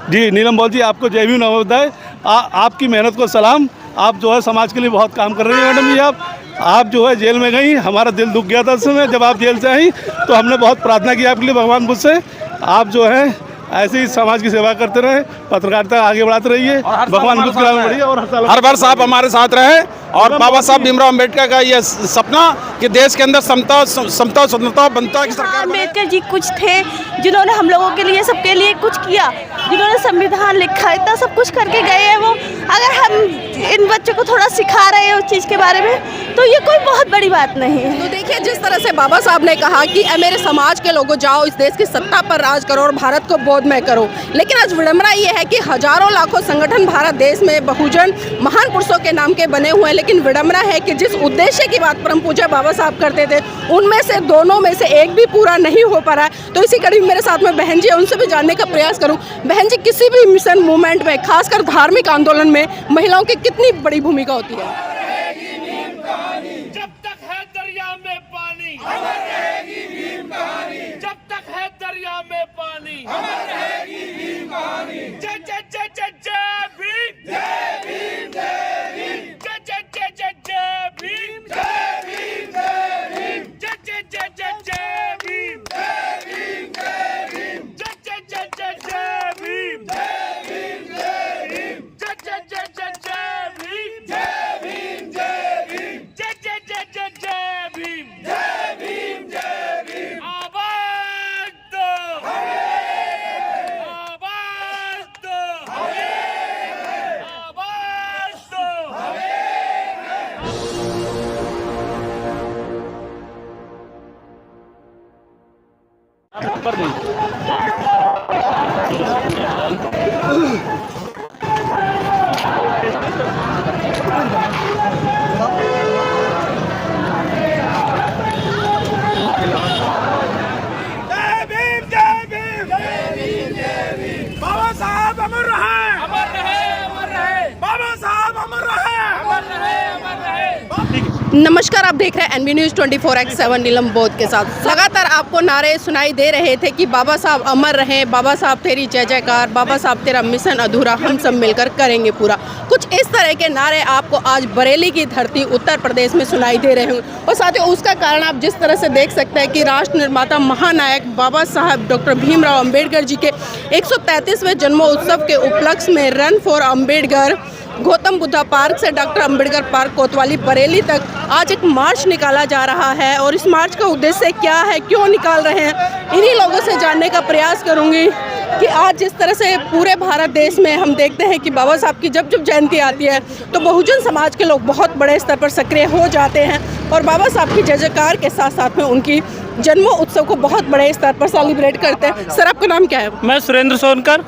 जी नीलम बहल जी, आपको जय भीम नवोदय। आपकी मेहनत को सलाम। आप जो है समाज के लिए बहुत काम कर रही हैं मैडम जी। आप जो है जेल में गई, हमारा दिल दुख गया था उस समय जब आप जेल से आई, तो हमने बहुत प्रार्थना की आपके लिए भगवान बुद्ध से। आप जो है ऐसे ही समाज की सेवा करते रहे, पत्रकारिता आगे बढ़ाते रहिए, भगवान बुद्ध की बढ़िए और हर वर्ष आप हमारे साथ रहे। और बाबा साहब भीमराव अम्बेडकर का ये सपना कि देश के अंदर समता स्वतंत्रता बनता की सरकार। अम्बेडकर जी कुछ थे जिन्होंने हम लोगों के लिए, सबके लिए कुछ किया, जिन्होंने संविधान लिखा, इतना सब कुछ करके गए हैं वो। अगर हम इन बच्चों को थोड़ा सिखा रहे हैं उस चीज़ के बारे में, तो ये कोई बहुत बड़ी बात नहीं है। तो देखिए, जिस तरह से बाबा साहब ने कहा कि मेरे समाज के लोगों, जाओ इस देश की सत्ता पर राज करो और भारत को बोधमय करो। लेकिन आज विडंबना ये है कि हजारों लाखों संगठन भारत देश में बहुजन महान पुरुषों के नाम के बने हुए हैं, लेकिन विडंबना है कि जिस उद्देश्य की बात परम पूज्य बाबा साहब करते थे, उनमें से दोनों में से एक भी पूरा नहीं हो पा रहा है। तो इसी कड़ी में मेरे साथ में बहन जी है, उनसे भी जानने का प्रयास करूं। बहन जी, किसी भी मिशन मूवमेंट में, खासकर धार्मिक आंदोलन में महिलाओं की कितनी बड़ी भूमिका होती है? जब तक है दरिया में पानी, अमर रहेगी भीम कहानी। जब तक है दरिया में पानी, अमर रहेगी भीम कहानी। जय जय जय जय जय भीम, जय भीम जय भीम, जय जय जय जय जय भीम, जय भीम जय भीम, जय जय जय जय जय भीम, जय भीम जय भीम, जय जय जय जय जय भीम, जय भीम जय भीम, जय जय जय जय जय भीम, जय भीम जय भीम, जय जय जय जय जय भीम, जय भीम जय भीम। आवाज दो, आवाज दो, आवाज दो। जय भीम जय भीम, जय भीम जय भीम। बाबा साहब अमर रहे, अमर रहे, अमर रहे। बाबा साहब अमर रहे, अमर रहे, अमर रहे। नमस्कार, आप देख रहे हैं NV News 24x7 नीलम बोध के साथ। लगातार आपको नारे सुनाई दे रहे थे कि बाबा साहब अमर रहें, बाबा साहब तेरी जय जयकार, बाबा साहब तेरा मिशन अधूरा हम सब मिलकर करेंगे पूरा। कुछ इस तरह के नारे आपको आज बरेली की धरती उत्तर प्रदेश में सुनाई दे रहे होंगे। और साथ ही उसका कारण आप जिस तरह से देख सकते हैं कि राष्ट्र निर्माता महानायक बाबा साहब डॉक्टर भीमराव अम्बेडकर जी के 133वें जन्मोत्सव के उपलक्ष्य में run for Ambedkar Gautam Buddha park से डॉक्टर अंबेडकर पार्क कोतवाली बरेली तक आज एक मार्च निकाला जा रहा है। और इस मार्च का उद्देश्य क्या है, क्यों निकाल रहे हैं, इन्हीं लोगों से जानने का प्रयास करूंगी कि आज जिस तरह से पूरे भारत देश में हम देखते हैं कि बाबा साहब की जब जब जयंती आती है तो बहुजन समाज के लोग बहुत बड़े स्तर पर सक्रिय हो जाते हैं और बाबा साहब की जय जयकार के साथ साथ में उनकी जन्मोत्सव को बहुत बड़े स्तर पर सेलिब्रेट करते हैं। सर, आपका नाम क्या है? मैं सुरेंद्र सोनकर।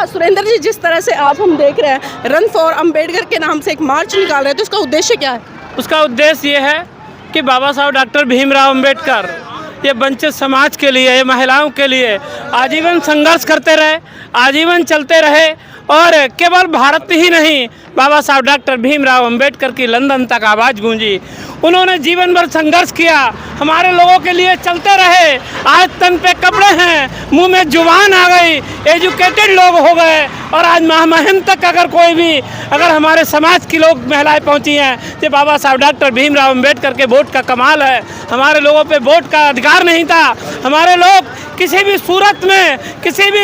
सुरेंद्र जी, जिस तरह से आप हम देख रहे हैं रन फॉर अम्बेडकर के नाम से एक मार्च निकाल रहे हैं, तो उसका उद्देश्य क्या है? उसका उद्देश्य ये है कि बाबा साहब डॉक्टर भीमराव अम्बेडकर ये वंचित समाज के लिए, ये महिलाओं के लिए आजीवन संघर्ष करते रहे, आजीवन चलते रहे। और केवल भारत ही नहीं, बाबा साहब डॉक्टर भीमराव अम्बेडकर की लंदन तक आवाज़ गूंजी। उन्होंने जीवन भर संघर्ष किया, हमारे लोगों के लिए चलते रहे। आज तन पे कपड़े हैं, मुंह में जुबान आ गई, एजुकेटेड लोग हो गए और आज महामहिम तक अगर कोई भी, अगर हमारे समाज की लोग महिलाएं पहुंची हैं तो बाबा साहब डॉक्टर भीमराव अम्बेडकर के वोट का कमाल है। हमारे लोगों पे वोट का अधिकार नहीं था, हमारे लोग किसी भी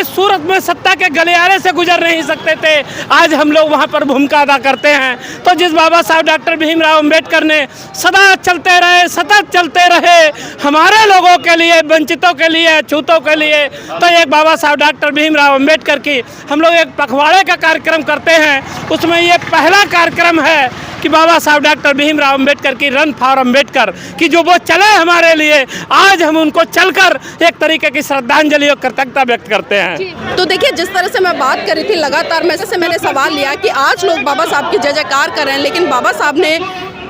सूरत में सत्ता के गलियारे से गुजर नहीं सकते थे। आज हम लोग वहाँ पर भूमिका अदा करते हैं। तो जिस बाबा साहब डॉक्टर भीमराव अम्बेडकर ने सदा चलते रहे, सतत चलते रहे हमारे लोगों के लिए, वंचितों के लिए, छूतों के लिए, तो एक बाबा साहब डॉक्टर भीमराव अम्बेडकर की हम लोग एक पखवाड़े का कार्यक्रम करते हैं। उसमें ये पहला कार्यक्रम है कि बाबा साहब डॉक्टर भीमराव अम्बेडकर की रन फॉर अम्बेडकर की जो वो चले हमारे लिए, आज हम उनको चलकर एक तरीके की श्रद्धांजलि और कृतज्ञता व्यक्त करते हैं। तो देखिए, जिस तरह से मैं बात कर रही थी लगातार मैंने सवाल लिया कि आज लोग बाबा साहब की जय जयकार कर रहे हैं, लेकिन बाबा साहब ने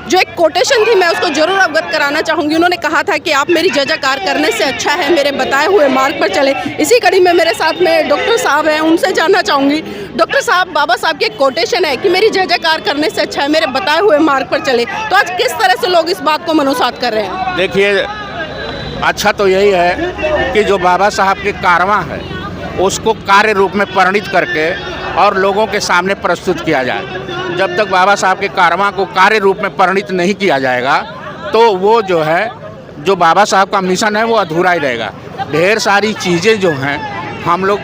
जो एक कोटेशन थी मैं उसको जरूर अवगत कराना चाहूँगी। उन्होंने कहा था कि आप मेरी जय जयकार करने से अच्छा है मेरे बताए हुए मार्ग पर चले। इसी कड़ी में मेरे साथ में डॉक्टर साहब हैं, उनसे जानना चाहूँगी। डॉक्टर साहब, बाबा साहब की एक कोटेशन है कि मेरी जय जयकार करने से अच्छा है मेरे बताए हुए मार्ग पर चले, तो आज किस तरह से लोग इस बात को मनोसात कर रहे हैं? देखिए, अच्छा तो यही है कि जो बाबा साहब के कारवां है उसको कार्य रूप में परिणित करके और लोगों के सामने प्रस्तुत किया जाए। जब तक बाबा साहब के कारवां को कार्य रूप में परिणित नहीं किया जाएगा तो वो जो है, जो बाबा साहब का मिशन है वो अधूरा ही रहेगा। ढेर सारी चीज़ें जो हैं हम लोग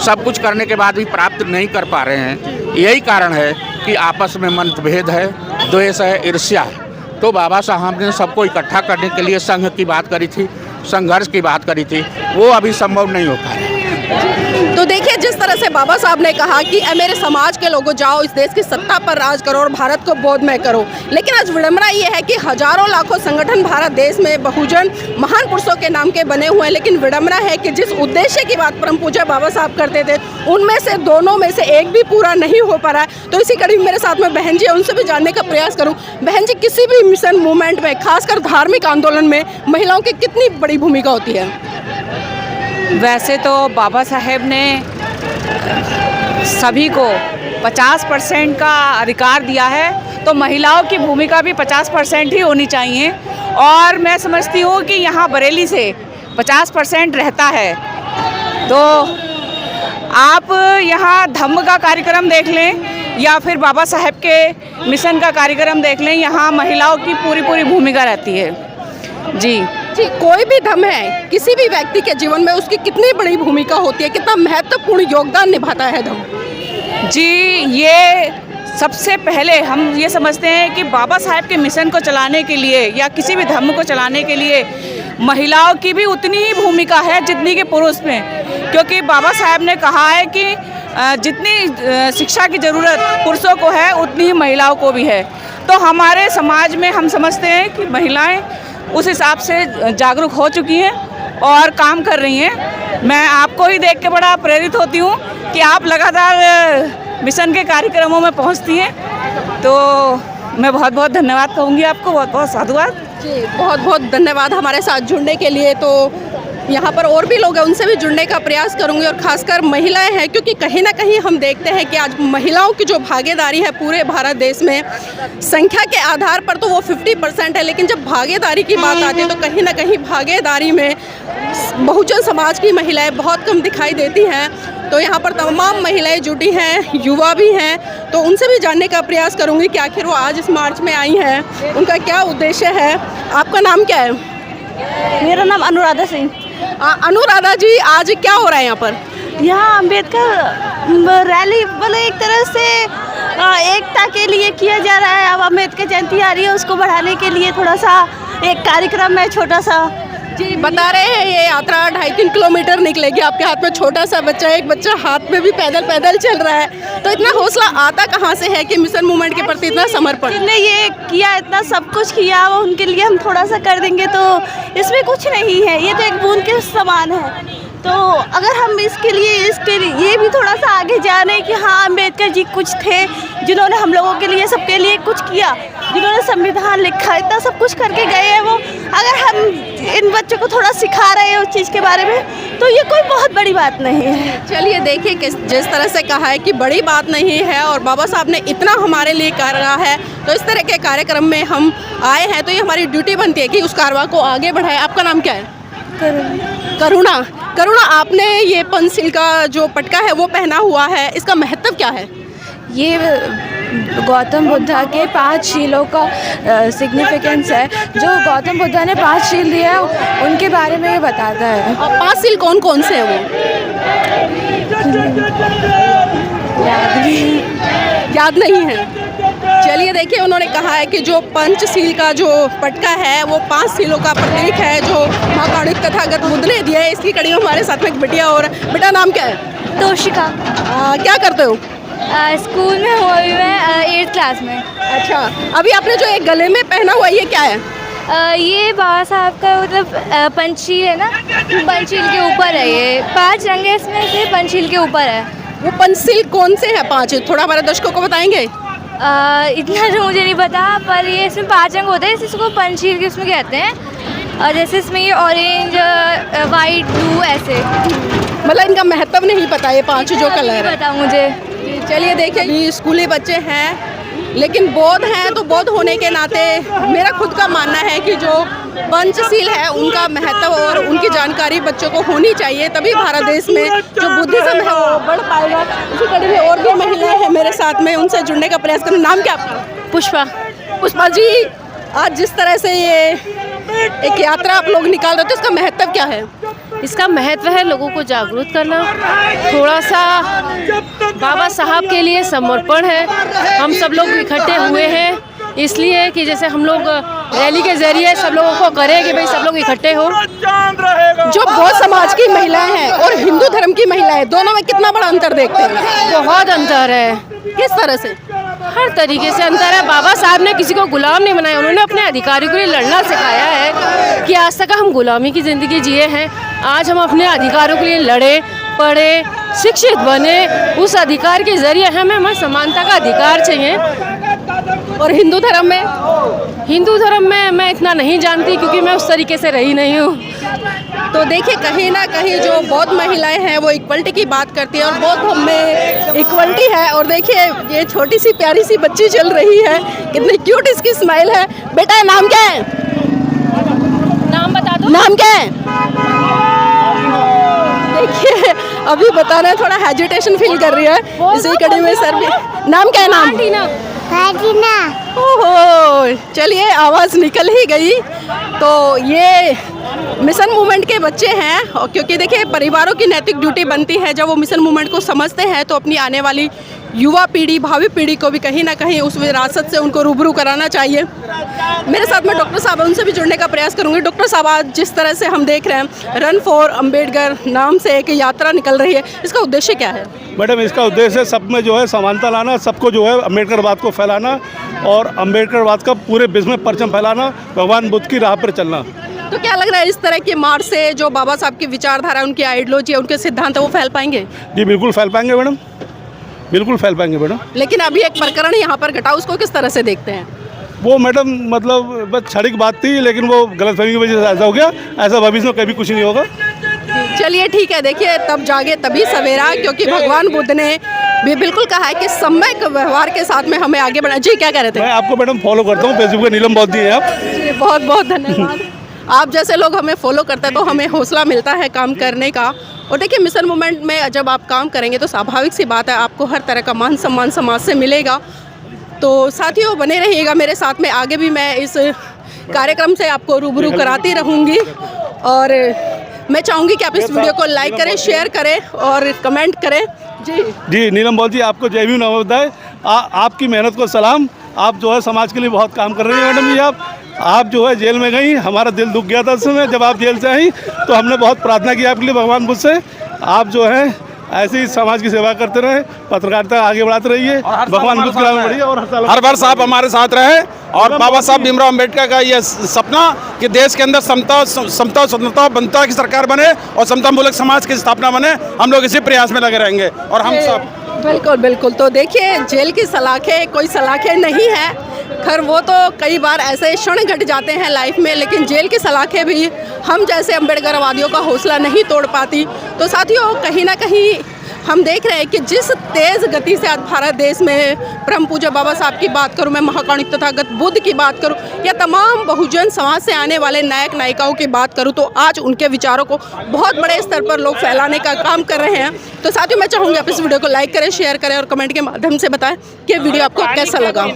सब कुछ करने के बाद भी प्राप्त नहीं कर पा रहे हैं। यही कारण है कि आपस में मतभेद है, द्वेष है, ईर्ष्या है। तो बाबा साहब ने सबको इकट्ठा करने के लिए संघ की बात करी थी, संघर्ष की बात करी थी, वो अभी संभव नहीं हो पाया। तो देखिए, जिस तरह से बाबा साहब ने कहा कि मेरे समाज के लोगों जाओ, इस देश की सत्ता पर राज करो और भारत को बोधमय करो, लेकिन आज विडंबना ये है कि हजारों लाखों संगठन भारत देश में बहुजन महान पुरुषों के नाम के बने हुए हैं, लेकिन विडंबना है कि जिस उद्देश्य की बात परम पूज्य बाबा साहब करते थे उनमें से दोनों में से एक भी पूरा नहीं हो पा रहा है। तो इसी कड़ी में मेरे साथ में बहन जी है, उनसे भी जानने का प्रयास करूँ। बहन जी, किसी भी मिशन मूवमेंट में, खासकर धार्मिक आंदोलन में महिलाओं की कितनी बड़ी भूमिका होती है? वैसे तो बाबा साहेब ने सभी को 50% का अधिकार दिया है, तो महिलाओं की भूमिका भी 50% ही होनी चाहिए। और मैं समझती हूँ कि यहाँ बरेली से 50% रहता है, तो आप यहाँ धम्म का कार्यक्रम देख लें या फिर बाबा साहेब के मिशन का कार्यक्रम देख लें, यहाँ महिलाओं की पूरी भूमिका रहती है। जी, कोई भी धर्म है, किसी भी व्यक्ति के जीवन में उसकी कितनी बड़ी भूमिका होती है, कितना महत्वपूर्ण योगदान निभाता है धर्म? जी, ये सबसे पहले हम ये समझते हैं कि बाबा साहेब के मिशन को चलाने के लिए या किसी भी धर्म को चलाने के लिए महिलाओं की भी उतनी ही भूमिका है जितनी कि पुरुष में, क्योंकि बाबा साहेब ने कहा है कि जितनी शिक्षा की ज़रूरत पुरुषों को है उतनी ही महिलाओं को भी है। तो हमारे समाज में हम समझते हैं कि महिलाएं उस हिसाब से जागरूक हो चुकी हैं और काम कर रही हैं। मैं आपको ही देख के बड़ा प्रेरित होती हूँ कि आप लगातार मिशन के कार्यक्रमों में पहुँचती हैं, तो मैं बहुत बहुत धन्यवाद कहूँगी आपको, बहुत बहुत साधुवाद। जी, बहुत बहुत धन्यवाद हमारे साथ जुड़ने के लिए। तो यहाँ पर और भी लोग हैं, उनसे भी जुड़ने का प्रयास करूँगी, और खासकर महिलाएं हैं, क्योंकि कहीं ना कहीं हम देखते हैं कि आज महिलाओं की जो भागीदारी है पूरे भारत देश में, संख्या के आधार पर तो वो 50% है, लेकिन जब भागीदारी की बात आती है तो कहीं ना कहीं भागीदारी में बहुजन समाज की महिलाएं बहुत कम दिखाई देती हैं। तो यहाँ पर तमाम महिलाएं जुटी हैं, युवा भी हैं, तो उनसे भी जानने का प्रयास करूँगी कि आखिर वो आज इस मार्च में आई हैं, उनका क्या उद्देश्य है। आपका नाम क्या है? मेरा नाम अनुराधा सिंह। अनुराधा जी, आज क्या हो रहा है यहाँ पर? यहाँ अम्बेडकर रैली बोले एक तरह से एकता के लिए किया जा रहा है। अब अम्बेडकर जयंती आ रही है, उसको बढ़ाने के लिए थोड़ा सा एक कार्यक्रम है छोटा सा। जी, बता रहे हैं ये यात्रा 2.5-3 किलोमीटर निकलेगी। आपके हाथ में छोटा सा बच्चा है, एक बच्चा हाथ में भी पैदल चल रहा है, तो इतना हौसला आता कहाँ से है कि मिशन मूवमेंट के प्रति इतना समर्पण? जिसने ये किया, इतना सब कुछ किया, वो उनके लिए हम थोड़ा सा कर देंगे तो इसमें कुछ नहीं है, ये तो एक बूंद के समान है। तो अगर हम इसके लिए ये भी थोड़ा सा आगे जाने कि हाँ, अम्बेडकर जी कुछ थे जिन्होंने हम लोगों के लिए, सबके लिए कुछ किया, जिन्होंने संविधान लिखा, इतना सब कुछ करके गए हैं वो। अगर हम इन बच्चों को थोड़ा सिखा रहे हैं उस चीज़ के बारे में, तो ये कोई बहुत बड़ी बात नहीं है। चलिए देखिए कि जिस तरह से कहा है कि बड़ी बात नहीं है और बाबा साहब ने इतना हमारे लिए करा है, तो इस तरह के कार्यक्रम में हम आए हैं, तो ये हमारी ड्यूटी बनती है कि उस कारवां को आगे बढ़ाए। आपका नाम क्या है? करुणा, आपने ये पंचशील का जो पटका है वो पहना हुआ है, इसका महत्व क्या है? ये गौतम बुद्धा के 5 शीलों का सिग्निफिकेंस है। जो गौतम बुद्धा ने 5 शील दिए हैं उनके बारे में ये बताता है। और 5 शील कौन कौन से हैं वो? याद नहीं है। चलिए देखिए, उन्होंने कहा है कि जो पंचशील का जो पटका है वो 5 शीलों का प्रतीक है जो महाकाणिक तथागत बुद्ध ने दिया है। इसकी कड़ी में हमारे साथ में एक बिटिया, और बेटा नाम क्या है? तोशिका। क्या करते हो? स्कूल में हूँ अभी मैं 8th क्लास में। अच्छा, अभी आपने जो एक गले में पहना हुआ ये क्या है? ये बाबा साहब का मतलब पंचशील है ना, पंचशील के ऊपर है। ये 5 रंग है, इसमें से पंचशील के ऊपर है। वो पंचशील कौन से हैं 5? थोड़ा हमारे दर्शकों को बताएंगे। इतना तो मुझे नहीं पता, पर ये इसमें 5 रंग होते हैं, इसको पंचशील के उसमें कहते हैं। और जैसे इसमें ये ऑरेंज, वाइट, ब्लू, ऐसे। मतलब इनका महत्व नहीं पता, ये 5 जो कलर है? पता मुझे। चलिए देखिए, अभी स्कूली बच्चे हैं लेकिन बौद्ध हैं, तो बौद्ध होने के नाते मेरा खुद का मानना है कि जो पंचशील है उनका महत्व और उनकी जानकारी बच्चों को होनी चाहिए, तभी भारत देश में जो बुद्धिज्म है वो बढ़ पाएगा। इसी कड़ी में और भी महिलाएं हैं मेरे साथ में, उनसे जुड़ने का प्रयास करें। नाम क्या आपका? पुष्पा। पुष्पा जी, आज जिस तरह से ये एक यात्रा आप लोग निकाल रहे थे, उसका महत्व क्या है? इसका महत्व है लोगों को जागरूक करना, थोड़ा सा बाबा साहब के लिए समर्पण है। हम सब लोग इकट्ठे हुए हैं इसलिए कि जैसे हम लोग रैली के जरिए सब लोगों को करें कि भाई सब लोग इकट्ठे हो। जो बौद्ध समाज की महिलाएं हैं और हिंदू धर्म की महिलाएं, दोनों में कितना बड़ा अंतर देखते हैं? बहुत अंतर है। किस तरह से? हर तरीके से अंतर है। बाबा साहब ने किसी को गुलाम नहीं बनाया, उन्होंने अपने अधिकारों के लिए लड़ना सिखाया है कि आज तक हम गुलामी की ज़िंदगी जिए हैं, आज हम अपने अधिकारों के लिए लड़े, पढ़े, शिक्षित बने। उस अधिकार के जरिए हमें समानता का अधिकार चाहिए। और हिंदू धर्म में? हिंदू धर्म में मैं इतना नहीं जानती क्योंकि मैं उस तरीके से रही नहीं हूँ। तो देखिए, कहीं ना कहीं जो बौद्ध महिलाएं हैं वो इक्वलिटी की बात करती है और बौद्ध धर्म में इक्वलिटी है। और देखिए, ये छोटी सी प्यारी सी बच्ची चल रही है, कितनी क्यूट इसकी स्माइल है। बेटा, नाम क्या है? नाम बता दो। नाम क्या है? देखिए, अभी बताना है, थोड़ा हेजिटेशन फील कर रही है। इसी कड़ी में सर भी। नाम क्या है? नाम ओहो, चलिए, आवाज़ निकल ही गई। तो ये मिशन मूवमेंट के बच्चे हैं, और क्योंकि देखिए परिवारों की नैतिक ड्यूटी बनती है, जब वो मिशन मूवमेंट को समझते हैं तो अपनी आने वाली युवा पीढ़ी, भावी पीढ़ी को भी कहीं ना कहीं उस विरासत से उनको रूबरू कराना चाहिए। मेरे साथ में डॉक्टर साहब, उनसे भी जुड़ने का प्रयास करूंगी। डॉक्टर साहब, आज जिस तरह से हम देख रहे हैं रन फॉर अम्बेडकर नाम से एक यात्रा निकल रही है, इसका उद्देश्य क्या है? मैडम, इसका उद्देश्य सब में जो है समानता लाना, सबको जो है अम्बेडकरवाद को फैलाना और अम्बेडकरवाद का पूरे विश्व में परचम फैलाना, भगवान बुद्ध की राह पर चलना। तो क्या लग रहा है, इस तरह के मार्च से जो बाबा साहब की विचारधारा, उनकी आइडियोलॉजी है, उनके सिद्धांत है, वो फैल पाएंगे? जी बिल्कुल फैल पाएंगे मैडम, बिल्कुल फैल पाएंगे मैडम। लेकिन अभी एक प्रकरण यहाँ पर घटा, उसको किस तरह से देखते हैं? वो मैडम मतलब बस क्षणिक बात थी, लेकिन वो गलतफहमी की वजह से ऐसा हो गया। ऐसा भविष्य में कभी कुछ नहीं होगा। चलिए ठीक है, देखिए, तब जागे तभी सवेरा, क्योंकि भगवान बुद्ध ने भी बिल्कुल कहा है कि सम्यक व्यवहार के साथ में हमें आगे बढ़ना। जी, क्या कह रहे थे? मैं आपको मैडम फॉलो करता हूँ, फेसबुक पे नीलम बौद्ध है आप। बहुत बहुत धन्यवाद। आप जैसे लोग हमें फॉलो करते हैं तो हमें हौसला मिलता है काम करने का। और देखिए, मिशन मूवमेंट में जब आप काम करेंगे तो स्वाभाविक सी बात है, आपको हर तरह का मान सम्मान समाज से मिलेगा। तो साथियों, बने रहिएगा मेरे साथ में, आगे भी मैं इस कार्यक्रम से आपको रूबरू कराती रहूँगी। और मैं चाहूँगी कि आप इस वीडियो को लाइक करें, शेयर करें और कमेंट करें। जी नीलम बौद्ध जी, आपको जय भीम नमोदय। आपकी मेहनत को सलाम। आप जो है समाज के लिए बहुत काम कर रही हैं मैडम जी। आप जो है जेल में गई, हमारा दिल दुख गया था उस समय जब आप जेल से आई, तो हमने बहुत प्रार्थना की आपके लिए भगवान बुद्ध से। आप जो है ऐसे ही समाज की सेवा करते रहे, पत्रकारिता आगे बढ़ाते रहिए, भगवान बुद्ध की राह में बढ़िए और हर वर्ष आप हमारे साथ रहे। और बाबा साहब भीमराव अम्बेडकर का ये सपना कि देश के अंदर समता, स्वतंत्रता, बंधुता की सरकार बने और समता मूलक समाज की स्थापना बने, हम लोग इसी प्रयास में लगे रहेंगे। और हम सब बिल्कुल बिल्कुल। तो देखिए, जेल की सलाखें कोई सलाखें नहीं है, खैर वो तो कई बार ऐसे क्षण घट जाते हैं लाइफ में, लेकिन जेल की सलाखें भी हम जैसे अम्बेडकरवादियों का हौसला नहीं तोड़ पाती। तो साथियों, कहीं ना कहीं हम देख रहे हैं कि जिस तेज़ गति से आज भारत देश में परम पूज्य बाबा साहब की बात करूं, मैं महाकारुणिक तथागत बुद्ध की बात करूं, या तमाम बहुजन समाज से आने वाले नायक नायिकाओं की बात करूं, तो आज उनके विचारों को बहुत बड़े स्तर पर लोग फैलाने का काम कर रहे हैं। तो साथियों, मैं चाहूँगी आप इस वीडियो को लाइक करें, शेयर करें और कमेंट के माध्यम से बताएं कि वीडियो आपको कैसा लगा।